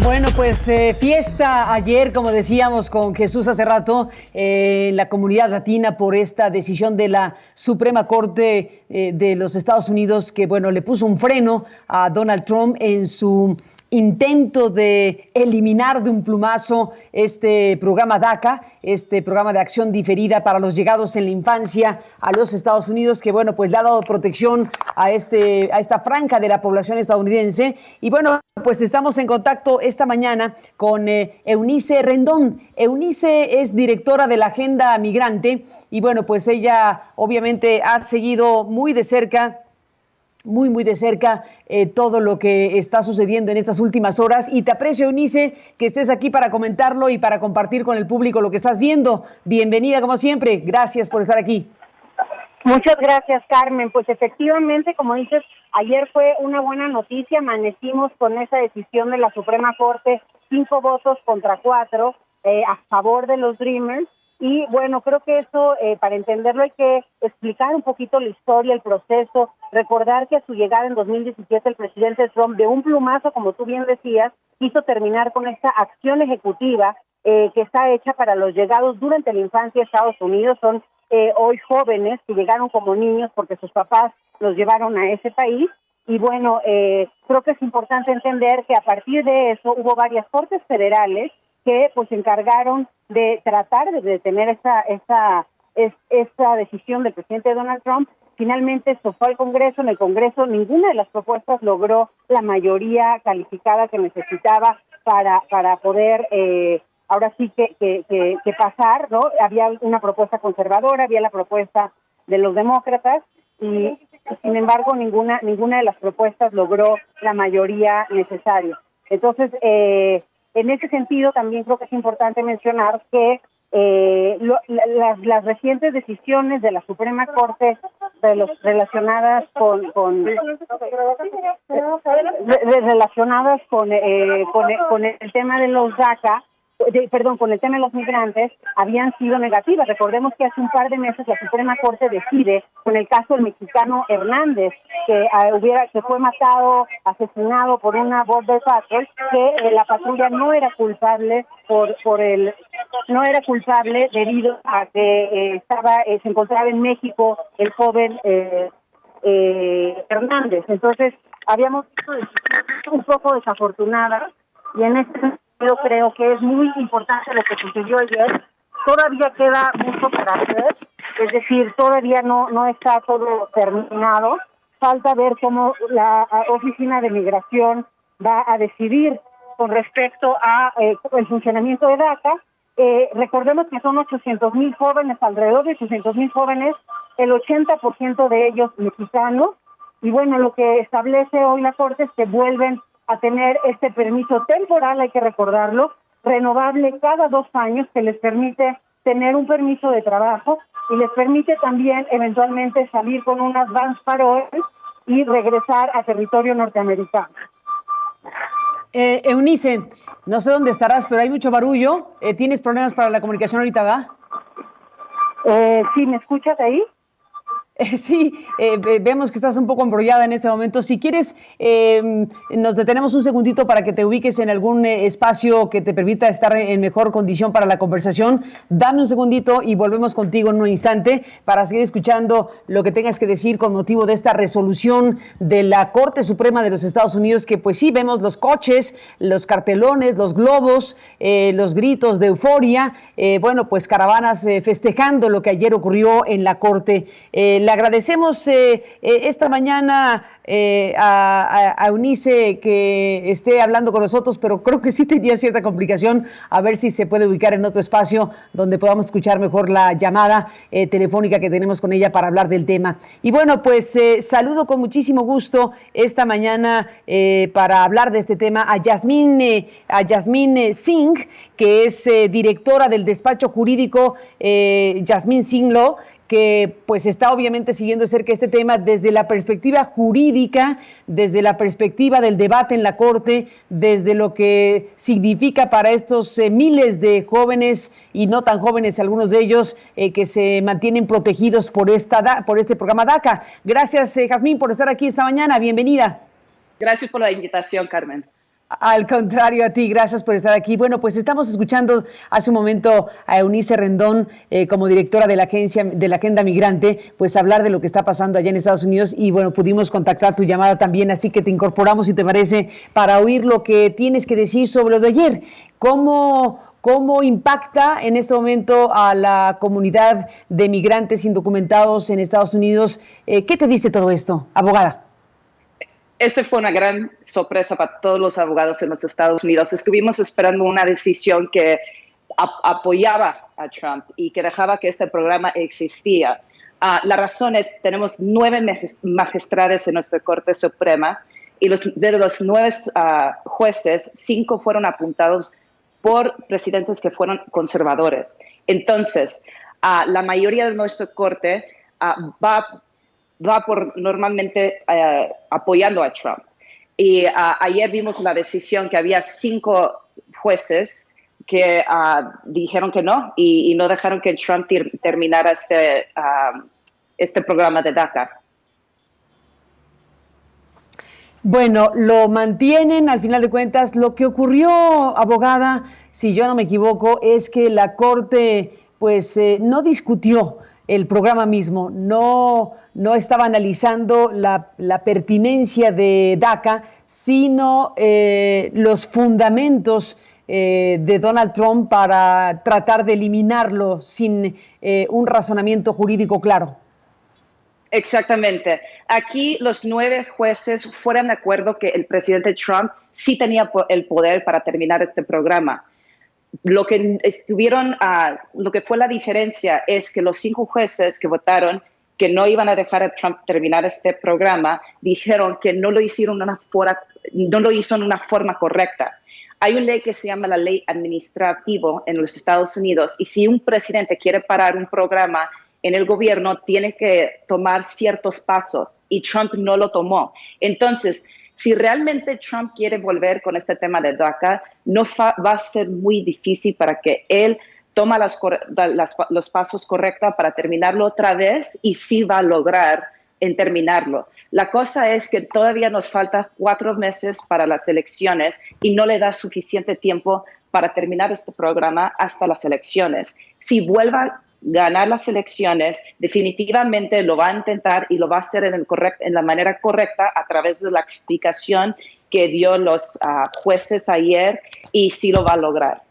Bueno, pues fiesta ayer, como decíamos con Jesús hace rato, en la comunidad latina por esta decisión de la Suprema Corte de los Estados Unidos que, bueno, le puso un freno a Donald Trump en su intento de eliminar de un plumazo este programa DACA, este programa de acción diferida para los llegados en la infancia a los Estados Unidos, que bueno, pues le ha dado protección a esta franja de la población estadounidense. Y bueno, pues estamos en contacto esta mañana con Eunice Rendón. Eunice es directora de la Agenda Migrante y bueno, pues ella obviamente ha seguido muy de cerca todo lo que está sucediendo en estas últimas horas, y te aprecio, Eunice, que estés aquí para comentarlo y para compartir con el público lo que estás viendo. Bienvenida como siempre, gracias por estar aquí. Muchas gracias, Carmen. Pues efectivamente, como dices, ayer fue una buena noticia, amanecimos con esa decisión de la Suprema Corte, 5 votos contra 4 a favor de los Dreamers. Y bueno, creo que eso, para entenderlo, hay que explicar un poquito la historia, el proceso, recordar que a su llegada en 2017 el presidente Trump, de un plumazo, como tú bien decías, quiso terminar con esta acción ejecutiva que está hecha para los llegados durante la infancia a Estados Unidos. Son hoy jóvenes que llegaron como niños porque sus papás los llevaron a ese país. Y bueno, creo que es importante entender que a partir de eso hubo varias cortes federales que pues se encargaron de tratar de detener esa decisión del presidente Donald Trump. Finalmente esto fue al Congreso. En el Congreso ninguna de las propuestas logró la mayoría calificada que necesitaba para poder ahora sí que pasar, ¿no? Había una propuesta conservadora, había la propuesta de los demócratas y sin embargo ninguna de las propuestas logró la mayoría necesaria. Entonces, en ese sentido, también creo que es importante mencionar que las recientes decisiones de la Suprema Corte relacionadas con el tema de los DACA, con el tema de los migrantes, habían sido negativas. Recordemos que hace un par de meses la Suprema Corte decide, con el caso del mexicano Hernández, que fue asesinado por una Border Patrol, que la patrulla no era culpable debido a que se encontraba en México el joven Hernández. Entonces, habíamos visto un poco desafortunadas, y en este sentido creo que es muy importante lo que sucedió ayer. Todavía queda mucho para hacer, es decir, todavía no está todo terminado. Falta ver cómo la Oficina de Migración va a decidir con respecto a el funcionamiento de DACA. Recordemos que son 800,000 jóvenes, alrededor de 800,000 jóvenes, el 80% de ellos mexicanos. Y bueno, lo que establece hoy la Corte es que vuelven a tener este permiso temporal, hay que recordarlo, renovable cada 2 años, que les permite tener un permiso de trabajo y les permite también eventualmente salir con unas advance parole y regresar a territorio norteamericano. Eunice, no sé dónde estarás, pero hay mucho barullo. ¿Tienes problemas para la comunicación ahorita, va? Sí, ¿me escuchas ahí? Sí, vemos que estás un poco embrollada en este momento. Si quieres, nos detenemos un segundito para que te ubiques en algún espacio que te permita estar en mejor condición para la conversación. Dame un segundito y volvemos contigo en un instante para seguir escuchando lo que tengas que decir con motivo de esta resolución de la Corte Suprema de los Estados Unidos, que pues sí, vemos los coches, los cartelones, los globos, los gritos de euforia, bueno, pues caravanas festejando lo que ayer ocurrió en la Corte. Le agradecemos esta mañana a Eunice que esté hablando con nosotros, pero creo que sí tenía cierta complicación, a ver si se puede ubicar en otro espacio donde podamos escuchar mejor la llamada telefónica que tenemos con ella para hablar del tema. Y bueno, pues saludo con muchísimo gusto esta mañana para hablar de este tema a Yasmín Singh, que es directora del despacho jurídico Yasmín Singh Law, que pues está obviamente siguiendo de cerca este tema desde la perspectiva jurídica, desde la perspectiva del debate en la Corte, desde lo que significa para estos miles de jóvenes y no tan jóvenes, algunos de ellos, que se mantienen protegidos por este programa DACA. Gracias, Jazmín, por estar aquí esta mañana. Bienvenida. Gracias por la invitación, Carmen. Al contrario, a ti, gracias por estar aquí. Bueno, pues estamos escuchando hace un momento a Eunice Rendón, como directora de la agencia de la Agenda Migrante, pues hablar de lo que está pasando allá en Estados Unidos y bueno, pudimos contactar tu llamada también, así que te incorporamos, si te parece, para oír lo que tienes que decir sobre lo de ayer. ¿Cómo impacta en este momento a la comunidad de migrantes indocumentados en Estados Unidos? ¿Qué te dice todo esto, abogada? Este fue una gran sorpresa para todos los abogados en los Estados Unidos. Estuvimos esperando una decisión que apoyaba a Trump y que dejaba que este programa existía. La razón es que tenemos 9 magistrados en nuestra Corte Suprema y de los 9 jueces, 5 fueron apuntados por presidentes que fueron conservadores. Entonces, la mayoría de nuestra Corte va por normalmente apoyando a Trump. Y ayer vimos la decisión que había 5 jueces que dijeron que no y no dejaron que Trump terminara este programa de DACA. Bueno, lo mantienen al final de cuentas. Lo que ocurrió, abogada, si yo no me equivoco, es que la Corte pues no discutió el programa mismo, no estaba analizando la pertinencia de DACA, sino los fundamentos de Donald Trump para tratar de eliminarlo sin un razonamiento jurídico claro. Exactamente. Aquí los 9 jueces fueron de acuerdo que el presidente Trump sí tenía el poder para terminar este programa. Lo que fue la diferencia es que los 5 jueces que votaron que no iban a dejar a Trump terminar este programa dijeron que no lo hicieron en una forma correcta. Hay una ley que se llama la ley administrativa en los Estados Unidos y si un presidente quiere parar un programa en el gobierno, tiene que tomar ciertos pasos y Trump no lo tomó. Entonces, si realmente Trump quiere volver con este tema de DACA, va a ser muy difícil para que él tome los pasos correctos para terminarlo otra vez y sí va a lograr en terminarlo. La cosa es que todavía nos falta 4 meses para las elecciones y no le da suficiente tiempo para terminar este programa hasta las elecciones. Si vuelve a ganar las elecciones, definitivamente lo va a intentar y lo va a hacer en la manera correcta a través de la explicación que dio los jueces ayer y sí lo va a lograr.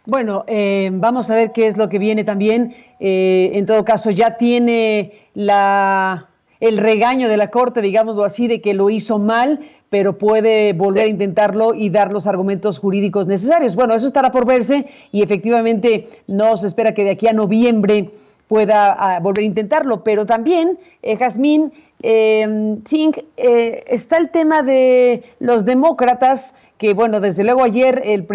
Bueno, vamos a ver qué es lo que viene también. En todo caso, ya tiene el regaño de la Corte, digámoslo así, de que lo hizo mal, pero puede volver a intentarlo y dar los argumentos jurídicos necesarios. Bueno, eso estará por verse y efectivamente no se espera que de aquí a noviembre pueda volver a intentarlo. Pero también, Jazmín, está el tema de los demócratas, que bueno, desde luego ayer el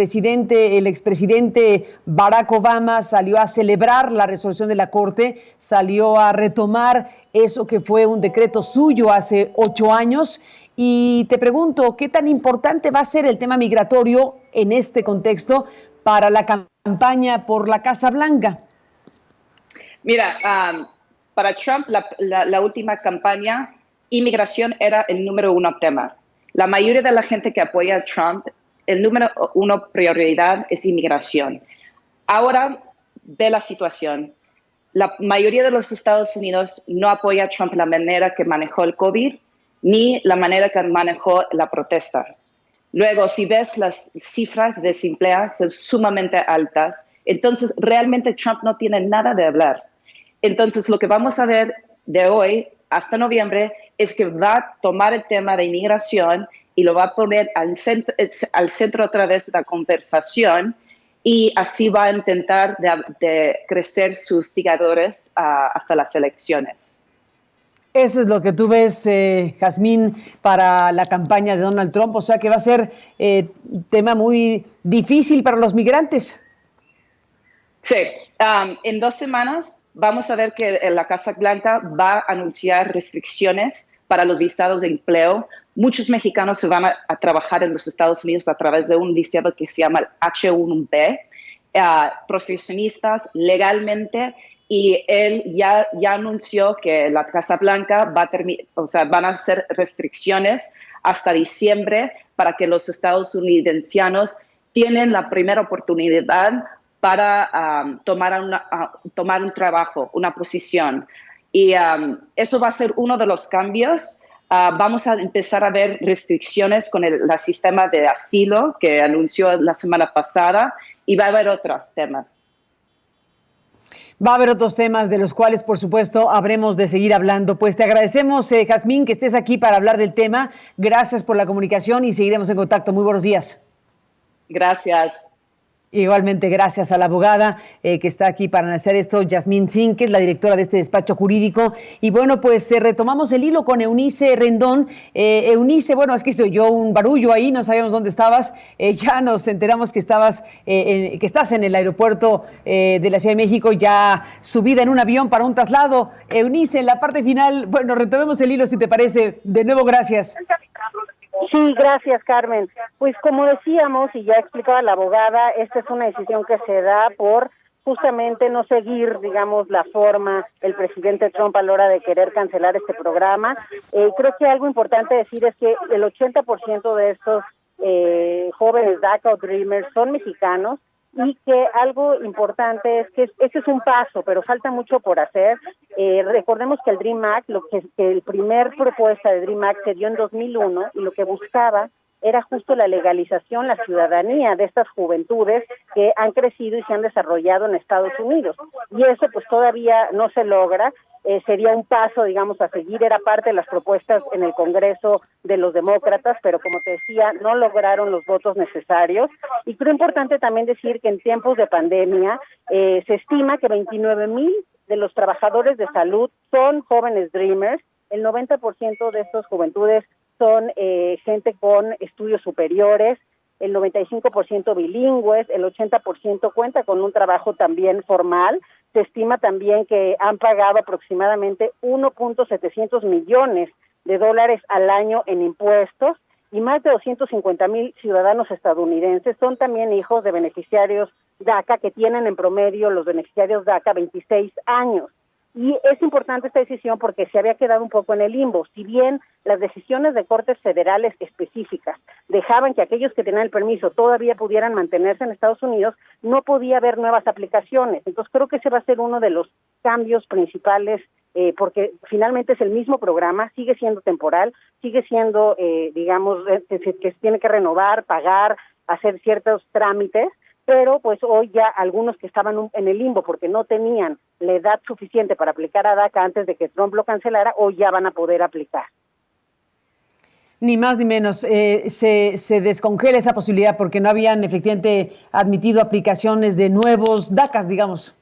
expresidente Barack Obama salió a celebrar la resolución de la Corte, salió a retomar eso que fue un decreto suyo hace 8 años. Y te pregunto, ¿qué tan importante va a ser el tema migratorio en este contexto para la campaña por la Casa Blanca? Mira, para Trump, la última campaña, inmigración era el número 1 tema. La mayoría de la gente que apoya a Trump, el número 1 prioridad es inmigración. Ahora ve la situación. La mayoría de los Estados Unidos no apoya a Trump la manera que manejó el COVID, ni la manera que manejó la protesta. Luego, si ves las cifras de desempleo son sumamente altas, entonces realmente Trump no tiene nada de hablar. Entonces, lo que vamos a ver de hoy hasta noviembre es que va a tomar el tema de inmigración y lo va a poner al centro otra vez de la conversación y así va a intentar de crecer sus seguidores hasta las elecciones. Eso es lo que tú ves, Jazmín, para la campaña de Donald Trump, o sea que va a ser tema muy difícil para los migrantes. Sí, en 2 semanas vamos a ver que la Casa Blanca va a anunciar restricciones para los visados de empleo. Muchos mexicanos se van a trabajar en los Estados Unidos a través de un visado que se llama el H-1B, profesionistas legalmente, y él ya anunció que la Casa Blanca van a hacer restricciones hasta diciembre para que los estadounidenses tienen la primera oportunidad para tomar un trabajo, una posición. Y eso va a ser uno de los cambios. Vamos a empezar a ver restricciones con el sistema de asilo que anunció la semana pasada y va a haber otros temas. Va a haber otros temas de los cuales, por supuesto, habremos de seguir hablando. Pues te agradecemos, Jazmín, que estés aquí para hablar del tema. Gracias por la comunicación y seguiremos en contacto. Muy buenos días. Gracias. Igualmente, gracias a la abogada que está aquí para hacer esto, Jazmín Singh, que es la directora de este despacho jurídico. Y bueno, pues retomamos el hilo con Eunice Rendón. Eunice, bueno, es que se oyó un barullo ahí, no sabíamos dónde estabas. Ya nos enteramos que que estás en el aeropuerto de la Ciudad de México, ya subida en un avión para un traslado. Eunice, en la parte final, bueno, retomemos el hilo si te parece. De nuevo, gracias. Sí, gracias, Carmen. Pues como decíamos y ya explicaba la abogada, esta es una decisión que se da por justamente no seguir, digamos, la forma el presidente Trump a la hora de querer cancelar este programa. Creo que algo importante decir es que el 80% de estos jóvenes DACA o Dreamers son mexicanos, y que algo importante es que este es un paso, pero falta mucho por hacer. Recordemos que el Dream Act, que el primer propuesta de Dream Act se dio en 2001 y lo que buscaba era justo la legalización, la ciudadanía de estas juventudes que han crecido y se han desarrollado en Estados Unidos. Y eso pues todavía no se logra. Sería un paso, digamos, a seguir, era parte de las propuestas en el Congreso de los demócratas, pero como te decía, no lograron los votos necesarios. Y creo importante también decir que en tiempos de pandemia se estima que 29,000 de los trabajadores de salud son jóvenes Dreamers. El 90% de estas juventudes son gente con estudios superiores, el 95% bilingües, el 80% cuenta con un trabajo también formal. Se estima también que han pagado aproximadamente 1.700 millones de dólares al año en impuestos y más de 250,000 ciudadanos estadounidenses son también hijos de beneficiarios DACA que tienen en promedio los beneficiarios DACA 26 años. Y es importante esta decisión porque se había quedado un poco en el limbo. Si bien las decisiones de cortes federales específicas dejaban que aquellos que tenían el permiso todavía pudieran mantenerse en Estados Unidos, no podía haber nuevas aplicaciones. Entonces creo que ese va a ser uno de los cambios principales, porque finalmente es el mismo programa, sigue siendo temporal, sigue siendo, digamos, que se tiene que renovar, pagar, hacer ciertos trámites, pero pues hoy ya algunos que estaban en el limbo porque no tenían la edad suficiente para aplicar a DACA antes de que Trump lo cancelara, hoy ya van a poder aplicar. Ni más ni menos, se descongela esa posibilidad porque no habían efectivamente admitido aplicaciones de nuevos DACAs, digamos.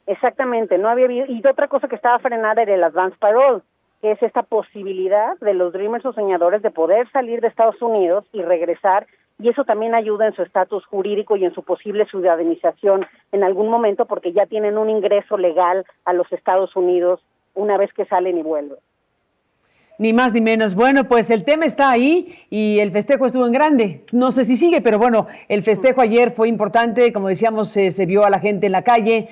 Exactamente, no había habido, y otra cosa que estaba frenada era el Advance Parole, que es esta posibilidad de los Dreamers o soñadores de poder salir de Estados Unidos y regresar, y eso también ayuda en su estatus jurídico y en su posible ciudadanización en algún momento porque ya tienen un ingreso legal a los Estados Unidos una vez que salen y vuelven. Ni más ni menos. Bueno, pues el tema está ahí y el festejo estuvo en grande. No sé si sigue, pero bueno, el festejo ayer fue importante. Como decíamos, se vio a la gente en la calle,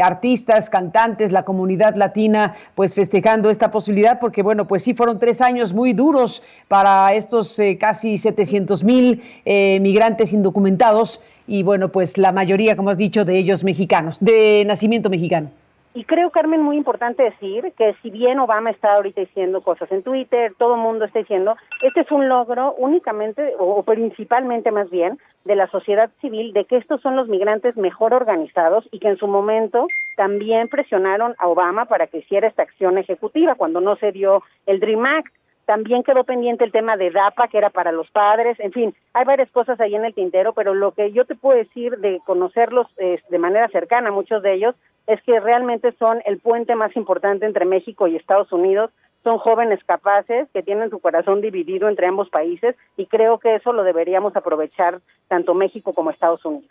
artistas, cantantes, la comunidad latina, pues festejando esta posibilidad, porque bueno, pues sí fueron 3 años muy duros para estos casi 700,000 migrantes indocumentados y bueno, pues la mayoría, como has dicho, de ellos mexicanos, de nacimiento mexicano. Y creo, Carmen, muy importante decir que si bien Obama está ahorita diciendo cosas en Twitter, todo el mundo está diciendo, este es un logro únicamente, o principalmente más bien, de la sociedad civil, de que estos son los migrantes mejor organizados y que en su momento también presionaron a Obama para que hiciera esta acción ejecutiva cuando no se dio el Dream Act. También quedó pendiente el tema de DAPA, que era para los padres, en fin, hay varias cosas ahí en el tintero, pero lo que yo te puedo decir de conocerlos de manera cercana, muchos de ellos, es que realmente son el puente más importante entre México y Estados Unidos, son jóvenes capaces que tienen su corazón dividido entre ambos países y creo que eso lo deberíamos aprovechar tanto México como Estados Unidos.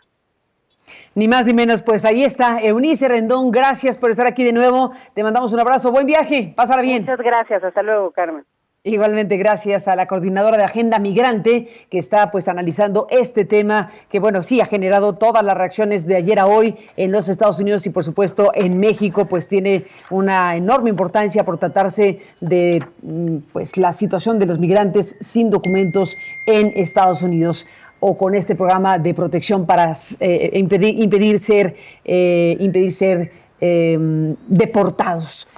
Ni más ni menos, pues ahí está Eunice Rendón, gracias por estar aquí de nuevo, te mandamos un abrazo, buen viaje, pásala bien. Muchas gracias, hasta luego, Carmen. Igualmente, gracias a la coordinadora de Agenda Migrante, que está pues analizando este tema, que bueno, sí ha generado todas las reacciones de ayer a hoy en los Estados Unidos y por supuesto en México, pues tiene una enorme importancia por tratarse de pues la situación de los migrantes sin documentos en Estados Unidos, o con este programa de protección para impedir ser deportados.